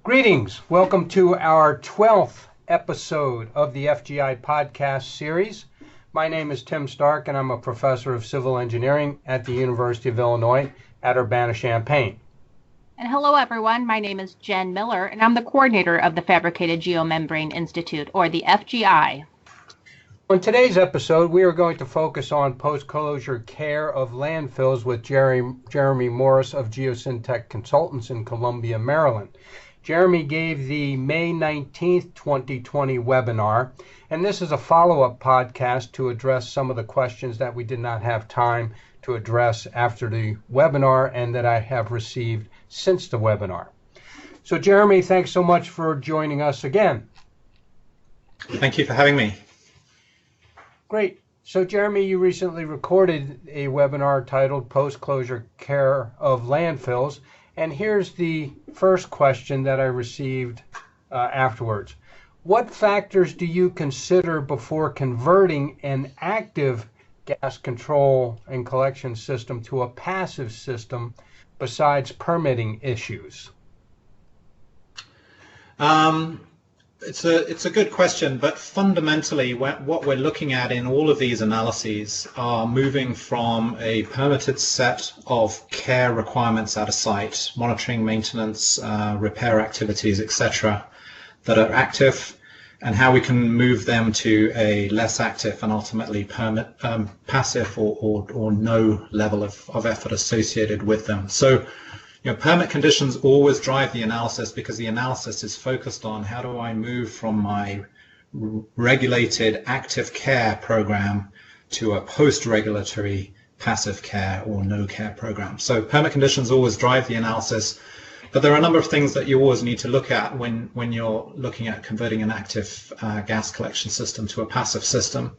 Greetings. Welcome to our 12th episode of the FGI podcast series. My name is Tim Stark, and I'm a professor of civil engineering at the University of Illinois at Urbana-Champaign. And hello, everyone. My name is Jen Miller, and I'm the coordinator of the Fabricated Geomembrane Institute, or the FGI. On today's episode, we are going to focus on post-closure care of landfills with Jeremy Morris of Geosyntec Consultants in Columbia, Maryland. Jeremy gave the May 19th, 2020 webinar, and this is a follow-up podcast to address some of the questions that we did not have time to address after the webinar and that I have received since the webinar. So Jeremy, thanks so much for joining us again. Thank you for having me. Great. So Jeremy, you recently recorded a webinar titled Post-Closure Care of Landfills. And here's the first question that I received afterwards. What factors do you consider before converting an active gas control and collection system to a passive system besides permitting issues? It's a good question, but fundamentally what we're looking at in all of these analyses are moving from a permitted set of care requirements at a site, monitoring, maintenance, repair activities, etc., that are active, and how we can move them to a less active and ultimately passive or no level of effort associated with them. So permit conditions always drive the analysis because the analysis is focused on how do I move from my regulated active care program to a post-regulatory passive care or no care program. So permit conditions always drive the analysis, but there are a number of things that you always need to look at when you're looking at converting an active gas collection system to a passive system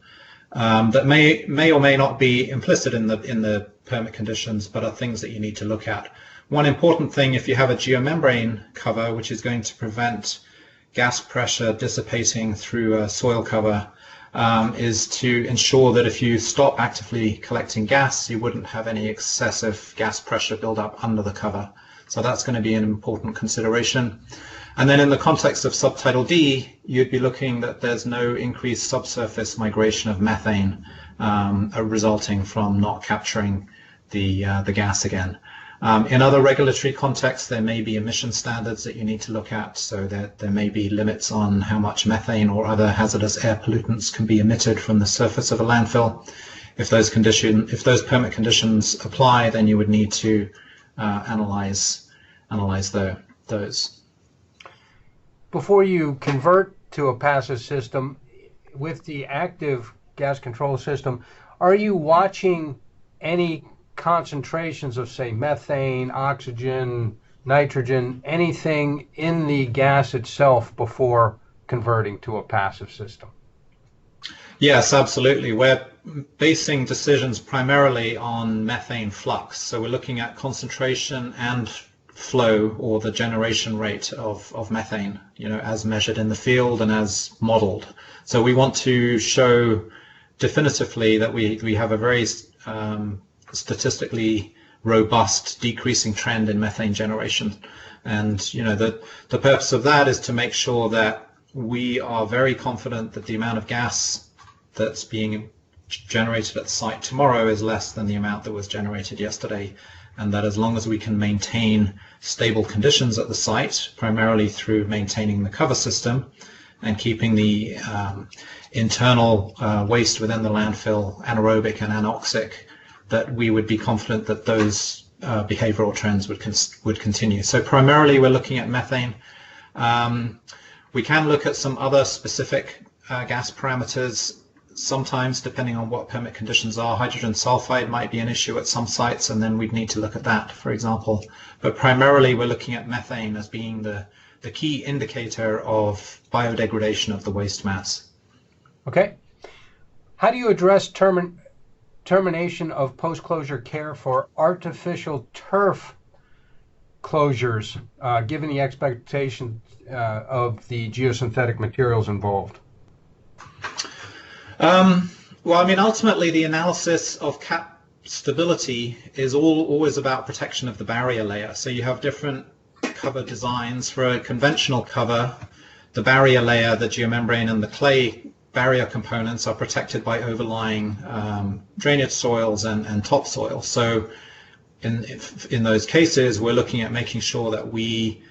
that may or may not be implicit in the permit conditions, but are things that you need to look at. One important thing, if you have a geomembrane cover, which is going to prevent gas pressure dissipating through a soil cover, is to ensure that if you stop actively collecting gas, you wouldn't have any excessive gas pressure build up under the cover. So that's going to be an important consideration. And then in the context of subtitle D, you'd be looking that there's no increased subsurface migration of methane resulting from not capturing the gas again. In other regulatory contexts, there may be emission standards that you need to look at, so that there may be limits on how much methane or other hazardous air pollutants can be emitted from the surface of a landfill. If those permit conditions apply, then you would need to analyze those. Before you convert to a passive system, with the active gas control system, are you watching any concentrations of, say, methane, oxygen, nitrogen, anything in the gas itself before converting to a passive system? Yes, absolutely. We're basing decisions primarily on methane flux. So we're looking at concentration and flow, or the generation rate of methane, as measured in the field and as modeled. So we want to show definitively that we have a very statistically robust decreasing trend in methane generation, and the purpose of that is to make sure that we are very confident that the amount of gas that's being generated at the site tomorrow is less than the amount that was generated yesterday, and that as long as we can maintain stable conditions at the site, primarily through maintaining the cover system and keeping the internal waste within the landfill anaerobic and anoxic, that we would be confident that those behavioral trends would continue. So primarily we're looking at methane. We can look at some other specific gas parameters. Sometimes, depending on what permit conditions are, hydrogen sulfide might be an issue at some sites, and then we'd need to look at that, for example. But primarily we're looking at methane as being the key indicator of biodegradation of the waste mass. Okay. How do you address termination of post-closure care for artificial turf closures, given the expectation of the geosynthetic materials involved? Well, ultimately the analysis of cap stability is always about protection of the barrier layer. So you have different cover designs. For a conventional cover, the barrier layer, the geomembrane, and the clay barrier components are protected by overlying drainage soils and topsoil. So in those cases, we're looking at making sure that we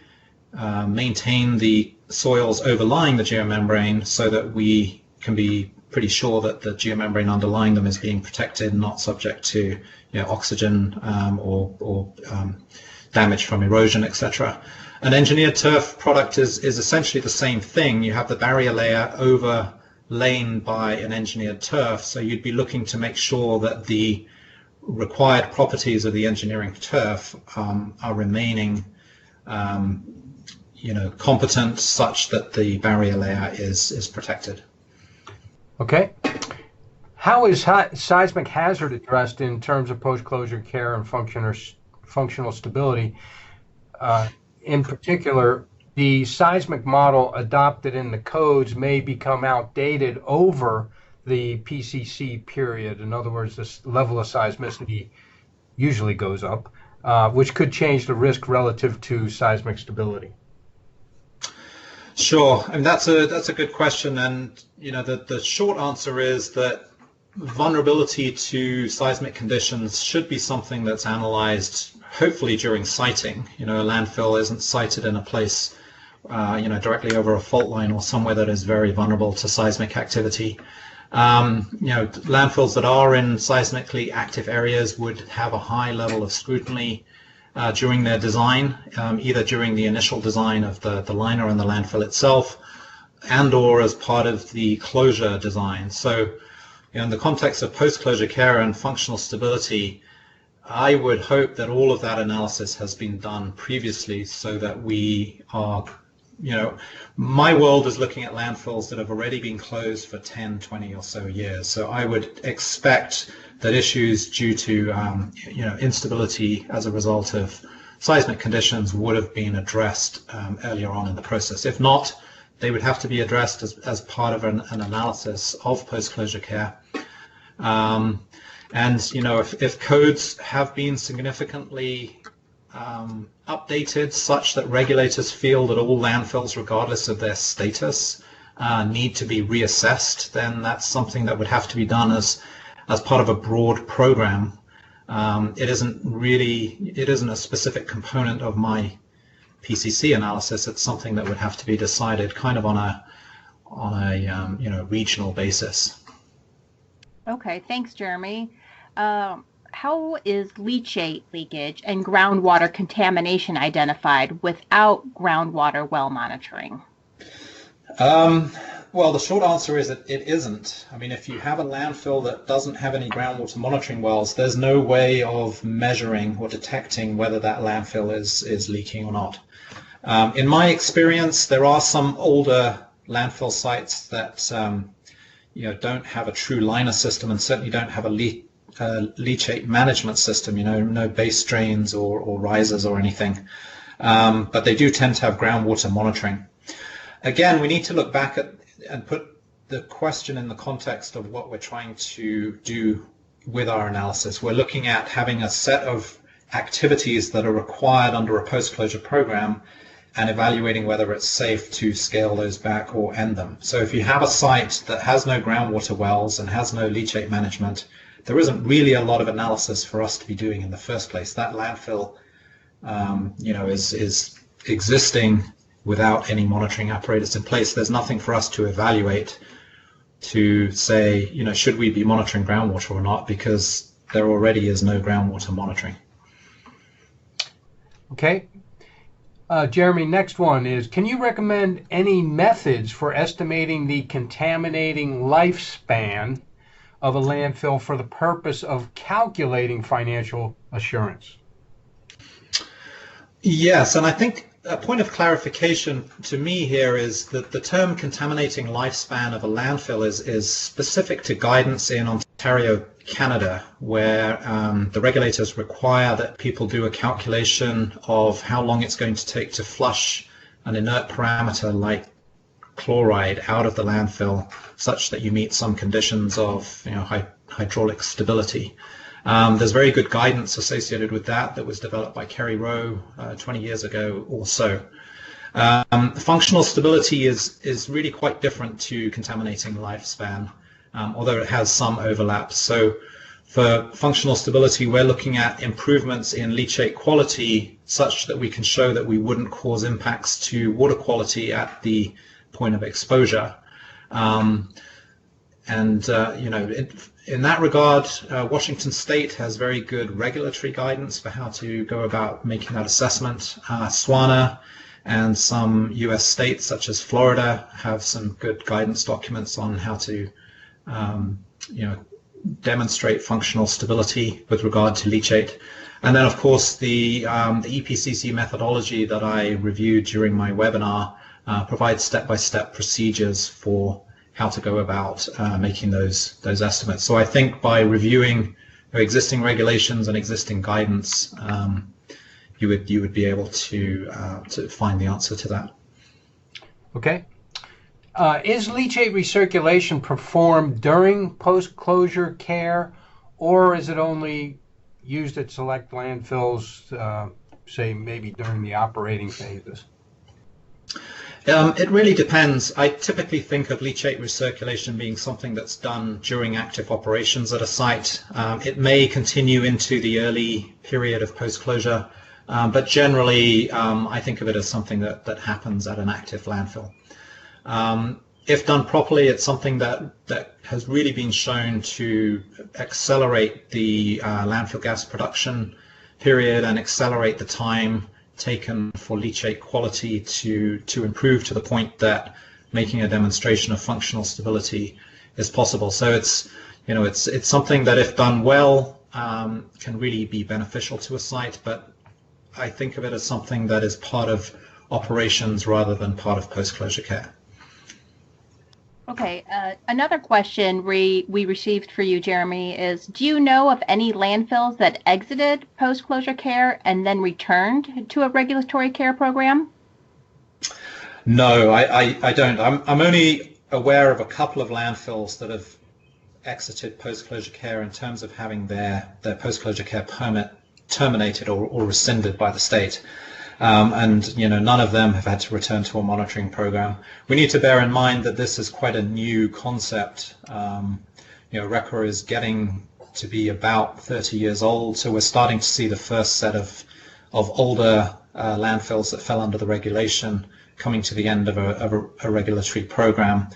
maintain the soils overlying the geomembrane so that we can be pretty sure that the geomembrane underlying them is being protected, not subject to oxygen or damage from erosion, etc. An engineered turf product is essentially the same thing. You have the barrier layer overlain by an engineered turf, so you'd be looking to make sure that the required properties of the engineering turf are remaining competent, such that the barrier layer is protected. Okay. How is seismic hazard addressed in terms of post-closure care and functional stability? In particular, the seismic model adopted in the codes may become outdated over the PCC period. In other words, this level of seismicity usually goes up, which could change the risk relative to seismic stability. Sure, and that's a good question, and the short answer is that vulnerability to seismic conditions should be something that's analyzed hopefully during siting. A landfill isn't sited in a place directly over a fault line or somewhere that is very vulnerable to seismic activity. Landfills that are in seismically active areas would have a high level of scrutiny during their design, either during the initial design of the liner and the landfill itself, and or as part of the closure design. So in the context of post-closure care and functional stability, I would hope that all of that analysis has been done previously, so that we are, my world is looking at landfills that have already been closed for 10, 20 or so years. So I would expect that issues due to instability as a result of seismic conditions would have been addressed earlier on in the process. If not, they would have to be addressed as part of an analysis of post-closure care. If codes have been significantly updated such that regulators feel that all landfills, regardless of their status, need to be reassessed, then that's something that would have to be done as part of a broad program. It isn't a specific component of my PCC analysis. It's something that would have to be decided kind of on a regional basis. Okay, thanks, Jeremy. How is leachate leakage and groundwater contamination identified without groundwater well monitoring? Well, the short answer is that it isn't. I mean, if you have a landfill that doesn't have any groundwater monitoring wells, there's no way of measuring or detecting whether that landfill is leaking or not. In my experience, there are some older landfill sites that don't have a true liner system, and certainly don't have a leachate management system, no base drains or risers or anything. But they do tend to have groundwater monitoring. Again, we need to look back at and put the question in the context of what we're trying to do with our analysis. We're looking at having a set of activities that are required under a post-closure program and evaluating whether it's safe to scale those back or end them. So if you have a site that has no groundwater wells and has no leachate management, there isn't really a lot of analysis for us to be doing in the first place. That landfill is existing without any monitoring apparatus in place. There's nothing for us to evaluate to say, should we be monitoring groundwater or not, because there already is no groundwater monitoring. Okay. Jeremy, next one is, can you recommend any methods for estimating the contaminating lifespan of a landfill for the purpose of calculating financial assurance? Yes, and I think a point of clarification to me here is that the term contaminating lifespan of a landfill is specific to guidance in Ontario, Canada, where the regulators require that people do a calculation of how long it's going to take to flush an inert parameter like chloride out of the landfill, such that you meet some conditions of hydraulic stability. There's very good guidance associated with that was developed by Kerry Rowe 20 years ago or so. Functional stability is really quite different to contaminating lifespan, although it has some overlap. So for functional stability, we're looking at improvements in leachate quality such that we can show that we wouldn't cause impacts to water quality at the point of exposure. In that regard, Washington State has very good regulatory guidance for how to go about making that assessment. SWANA and some U.S. states, such as Florida, have some good guidance documents on how to, demonstrate functional stability with regard to leachate. And then, of course, the EPCC methodology that I reviewed during my webinar provides step-by-step procedures for how to go about making those estimates. So I think by reviewing existing regulations and existing guidance, you would be able to find the answer to that. Okay. Is leachate recirculation performed during post-closure care, or is it only used at select landfills, say maybe during the operating phases? It really depends. I typically think of leachate recirculation being something that's done during active operations at a site. It may continue into the early period of post-closure, but generally I think of it as something that happens at an active landfill. If done properly, it's something that has really been shown to accelerate the landfill gas production period and accelerate the time taken for leachate quality to improve to the point that making a demonstration of functional stability is possible. So it's something that, if done well, can really be beneficial to a site, but I think of it as something that is part of operations rather than part of post-closure care. Okay, another question we received for you, Jeremy, is do you know of any landfills that exited post-closure care and then returned to a regulatory care program? No, I don't. I'm only aware of a couple of landfills that have exited post-closure care in terms of having their post-closure care permit terminated or rescinded by the state. And none of them have had to return to a monitoring program. We need to bear in mind that this is quite a new concept. RECOR is getting to be about 30 years old, so we're starting to see the first set of older landfills that fell under the regulation coming to the end of a regulatory program.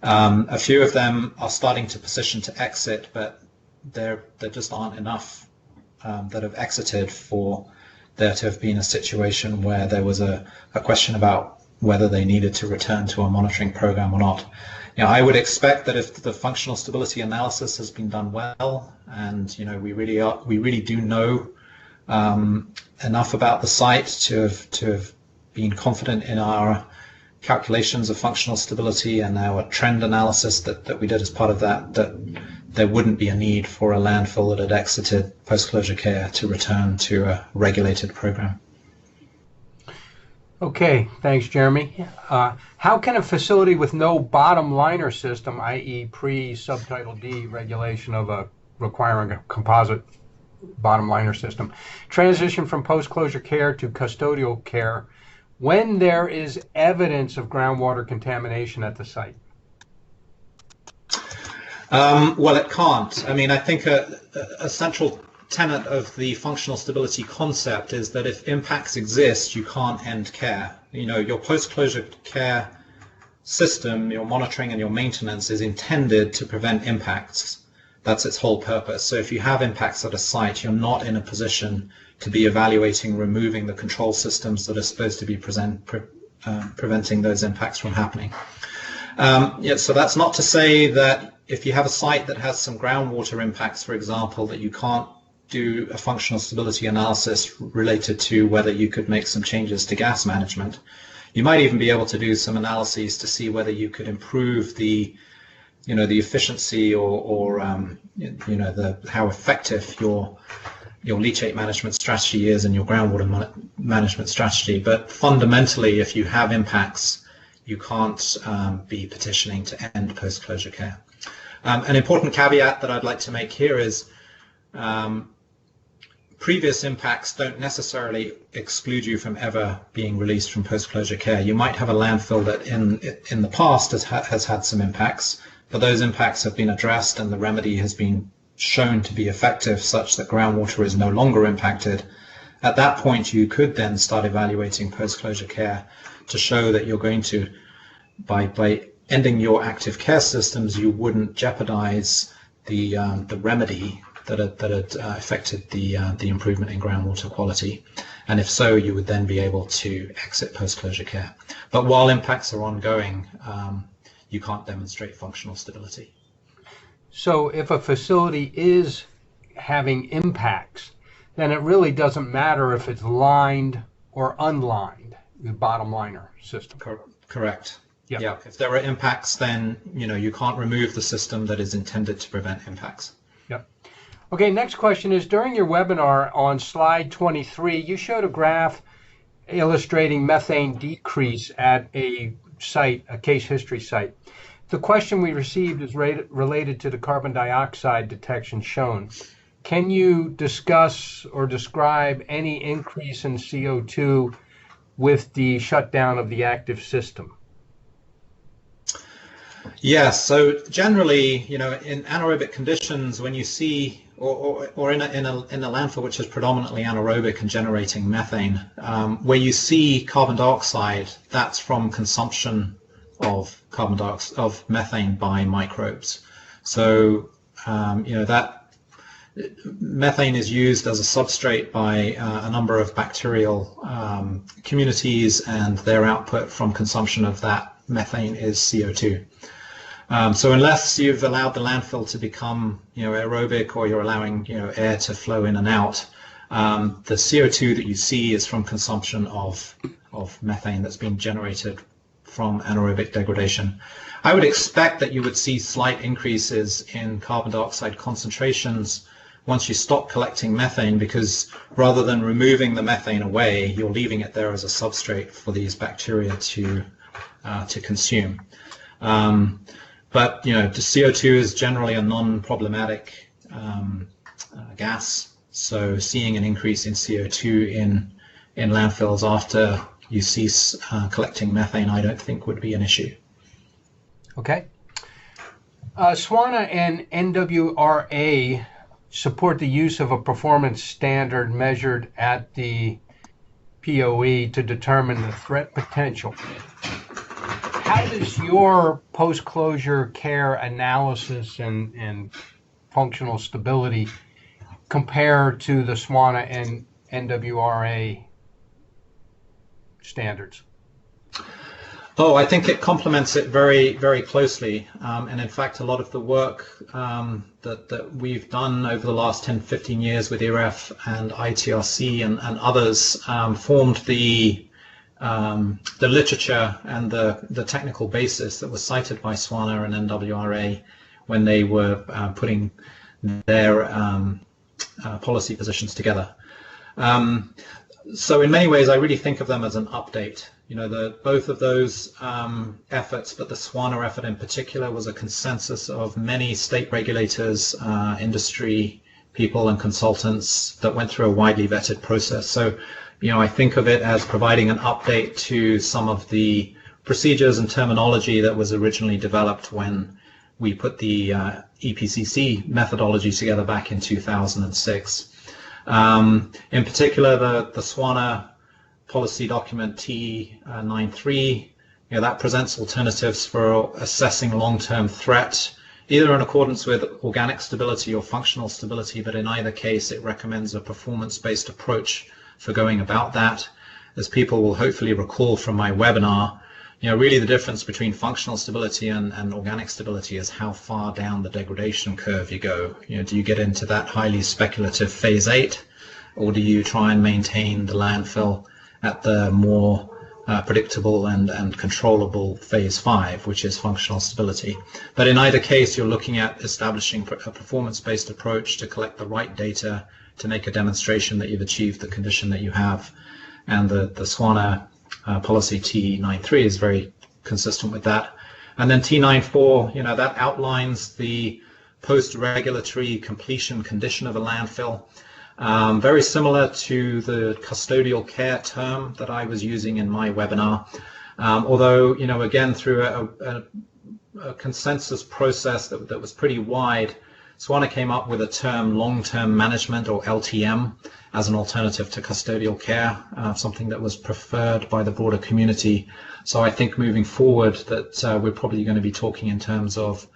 A few of them are starting to position to exit, but there just aren't enough that have exited for there to have been a situation where there was a question about whether they needed to return to a monitoring program or not. I would expect that if the functional stability analysis has been done well, and we really do know enough about the site to have been confident in our calculations of functional stability and our trend analysis that we did as part of that there wouldn't be a need for a landfill that had exited post-closure care to return to a regulated program. Okay, thanks, Jeremy. How can a facility with no bottom liner system, i.e. pre-subtitle D regulation of requiring a composite bottom liner system, transition from post-closure care to custodial care when there is evidence of groundwater contamination at the site? Well, it can't. I mean, I think a central tenet of the functional stability concept is that if impacts exist, you can't end care. Your post-closure care system, your monitoring and your maintenance is intended to prevent impacts. That's its whole purpose. So if you have impacts at a site, you're not in a position to be evaluating removing the control systems that are supposed to be preventing those impacts from happening. So that's not to say that if you have a site that has some groundwater impacts, for example, that you can't do a functional stability analysis related to whether you could make some changes to gas management. You might even be able to do some analyses to see whether you could improve the efficiency or how effective your leachate management strategy is and your groundwater management strategy. But fundamentally, if you have impacts, you can't be petitioning to end post-closure care. An important caveat that I'd like to make here is previous impacts don't necessarily exclude you from ever being released from post-closure care. You might have a landfill that in the past has had some impacts, but those impacts have been addressed and the remedy has been shown to be effective such that groundwater is no longer impacted. At that point, you could then start evaluating post-closure care to show that you're going to, by ending your active care systems, you wouldn't jeopardize the remedy that had affected the improvement in groundwater quality. And if so, you would then be able to exit post-closure care. But while impacts are ongoing, you can't demonstrate functional stability. So if a facility is having impacts, then it really doesn't matter if it's lined or unlined, the bottom liner system. Correct. Yep. Yeah. If there are impacts, then you can't remove the system that is intended to prevent impacts. Yep. Okay, next question is, during your webinar on slide 23, you showed a graph illustrating methane decrease at a site, a case history site. The question we received is related to the carbon dioxide detection shown. Can you discuss or describe any increase in CO2 with the shutdown of the active system? Yes, so generally, in anaerobic conditions, when you see, or in a landfill which is predominantly anaerobic and generating methane, where you see carbon dioxide, that's from consumption of of methane by microbes. So, that methane is used as a substrate by a number of bacterial communities, and their output from consumption of that methane is CO2. So unless you've allowed the landfill to become, aerobic, or you're allowing, air to flow in and out, the CO2 that you see is from consumption of methane that's been generated from anaerobic degradation. I would expect that you would see slight increases in carbon dioxide concentrations once you stop collecting methane, because rather than removing the methane away, you're leaving it there as a substrate for these bacteria to consume. But the CO2 is generally a non-problematic gas, so seeing an increase in CO2 in landfills after you cease collecting methane, I don't think would be an issue. Okay. SWANA and NWRA support the use of a performance standard measured at the POE to determine the threat potential. How does your post-closure care analysis and functional stability compare to the SWANA and NWRA standards? Oh, I think it complements it very, very closely. And in fact, a lot of the work that we've done over the last 10, 15 years with IREF and ITRC and others formed the literature and the technical basis that was cited by SWANA and NWRA when they were putting their policy positions together. So in many ways, I really think of them as an update. Both of those efforts, but the SWANA effort in particular, was a consensus of many state regulators, industry people and consultants that went through a widely vetted process. So, I think of it as providing an update to some of the procedures and terminology that was originally developed when we put the EPCC methodology together back in 2006. In particular, the SWANA policy document T93, that presents alternatives for assessing long-term threat, either in accordance with organic stability or functional stability, but in either case it recommends a performance-based approach for going about that. As people will hopefully recall from my webinar, really the difference between functional stability and organic stability is how far down the degradation curve you go. Do you get into that highly speculative phase 8, or do you try and maintain the landfill at the more predictable and controllable phase 5, which is functional stability? But in either case, you're looking at establishing a performance-based approach to collect the right data to make a demonstration that you've achieved the condition that you have. And the SWANA policy T93 is very consistent with that. And then T94, that outlines the post-regulatory completion condition of a landfill. Very similar to the custodial care term that I was using in my webinar. Although, again, through a consensus process that was pretty wide, SWANA came up with a term long-term management, or LTM, as an alternative to custodial care, something that was preferred by the broader community. So I think moving forward that we're probably going to be talking in terms of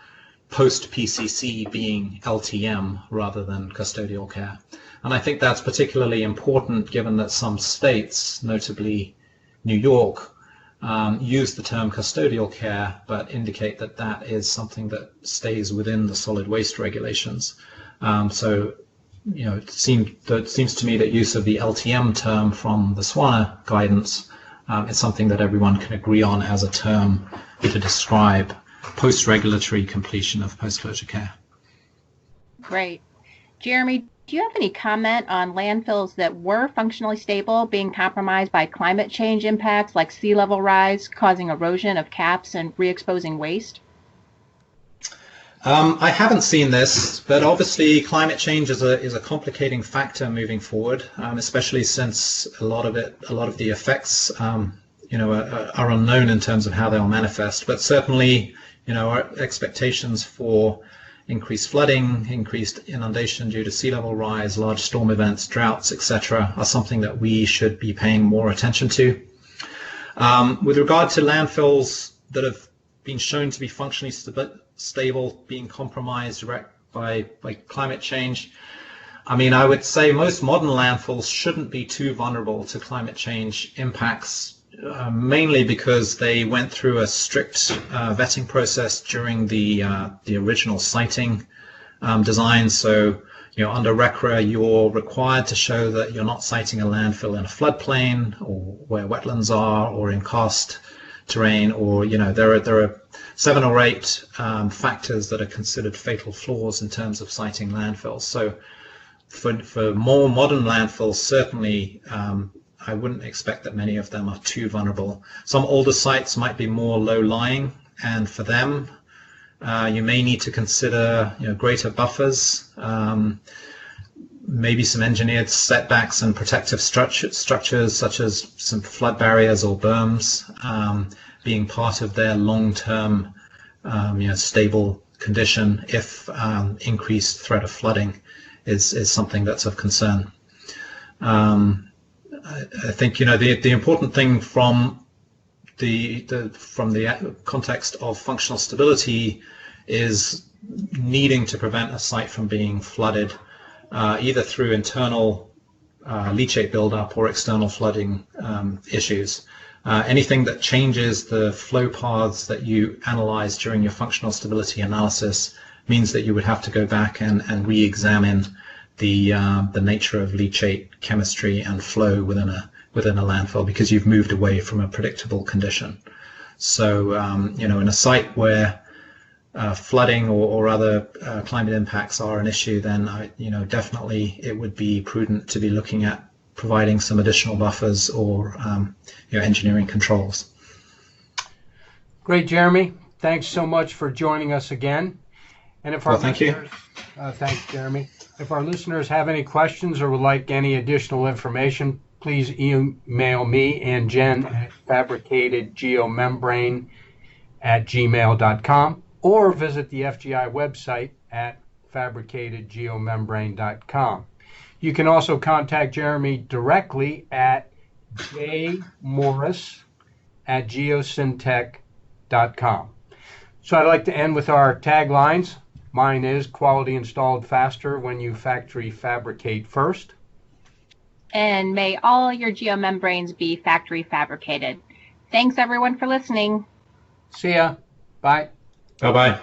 post-PCC being LTM rather than custodial care. And I think that's particularly important given that some states, notably New York, use the term custodial care, but indicate that that is something that stays within the solid waste regulations. So, it seems to me that use of the LTM term from the SWANA guidance is something that everyone can agree on as a term to describe post-regulatory completion of post-closure care. Great. Jeremy, do you have any comment on landfills that were functionally stable being compromised by climate change impacts like sea level rise, causing erosion of caps and re-exposing waste? I haven't seen this, but obviously climate change is a complicating factor moving forward, especially since a lot of the effects are unknown in terms of how they'll manifest. But certainly, our expectations for increased flooding, increased inundation due to sea level rise, large storm events, droughts, etc., are something that we should be paying more attention to. With regard to landfills that have been shown to be functionally stable being compromised by climate change, I would say most modern landfills shouldn't be too vulnerable to climate change impacts, mainly because they went through a strict vetting process during the original siting design. So, under RCRA, you're required to show that you're not siting a landfill in a floodplain or where wetlands are or in karst terrain, or there are 7 or 8 factors that are considered fatal flaws in terms of siting landfills. So for more modern landfills, certainly I wouldn't expect that many of them are too vulnerable. Some older sites might be more low-lying, and for them you may need to consider greater buffers, maybe some engineered setbacks and protective structures such as some flood barriers or berms being part of their long-term stable condition if increased threat of flooding is something that's of concern. I think the important thing from the context of functional stability is needing to prevent a site from being flooded, either through internal leachate buildup or external flooding issues. Anything that changes the flow paths that you analyze during your functional stability analysis means that you would have to go back and re-examine the nature of leachate chemistry and flow within a landfill, because you've moved away from a predictable condition. So in a site where flooding or other climate impacts are an issue, then definitely it would be prudent to be looking at providing some additional buffers or engineering controls. Great, Jeremy. Thanks so much for joining us again. And if our thank you. Thanks, Jeremy. If our listeners have any questions or would like any additional information, please email me and Jen at fabricatedgeomembrane@gmail.com or visit the FGI website at fabricatedgeomembrane.com. You can also contact Jeremy directly at jmorris@geosyntec.com. So I'd like to end with our taglines. Mine is quality installed faster when you factory fabricate first. And may all your geomembranes be factory fabricated. Thanks everyone for listening. See ya. Bye. Bye-bye.